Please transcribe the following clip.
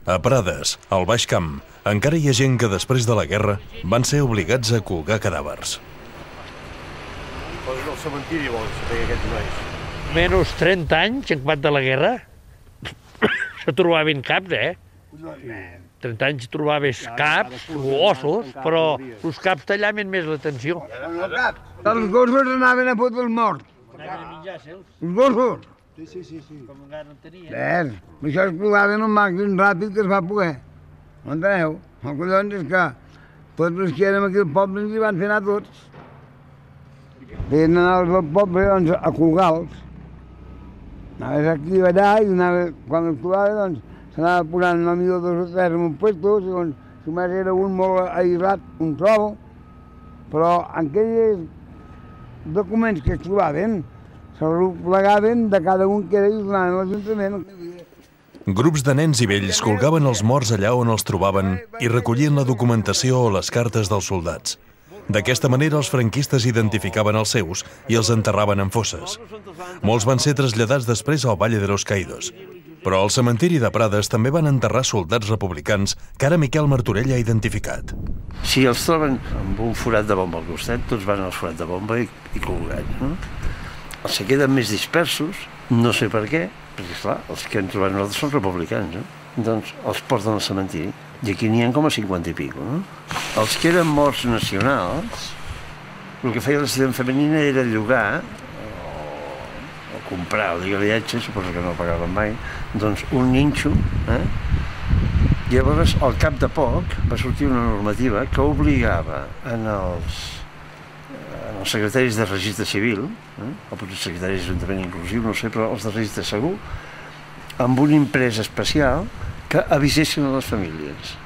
A Prades, al Baix Camp, encara hi ha gent que després de la guerra van ser obligats a colgar cadàvers. Poses al cementiri, vols, saber aquests nois. Menys 30 anys, en quant de la guerra, se trobaven caps, 30 anys trobaves caps o ossos, però els caps tallaven més l'atenció. Els gossos anaven a fotre el mort. Anaven a menjar se'ls. Els gossos? Sí. Com encara no tenien. Això es provaven el màxim ràpid que es va poder. M'enteneu? El collons és que tots els que érem aquí al poble ens hi van fer anar tots. Feien anar al poble, doncs, a colgar-los. Anaves aquí i allà i quan els trobava, doncs, s'anava posant una millor dos o tres en un puesto, segons si més era un molt aïllat, un trobo, però en aquells documents que es trobaven, se'ls plegaven de cada un que era i els donaven a l'Ajuntament. Grups de nens i vells colgaven els morts allà on els trobaven i recollien la documentació o les cartes dels soldats. D'aquesta manera els franquistes identificaven els seus i els enterraven en fosses. Molts van ser traslladats després al Valle de los Caídos. Però al cementiri de Prades també van enterrar soldats republicans que ara Miquel Martorell ha identificat. Si els troben amb un forat de bomba al costat, tots van al forat de bomba i colgats, no? Els que queden més dispersos, no sé per què, perquè esclar, els que hem trobat nosaltres són republicans, no? Doncs els porten al cementiri, i aquí n'hi ha com a 50 i pico, no? Els que eren morts nacionals, el que feia l'accident femenina era llogar o comprar el viatge, suposo que no el pagaven mai, doncs un ninxo, Llavors, al cap de poc, va sortir una normativa que obligava els secretaris de registre civil, o potser secretaris d'Ajuntament inclusiu, no sé, però els de registre segur, amb un imprès especial que avisessin a les famílies.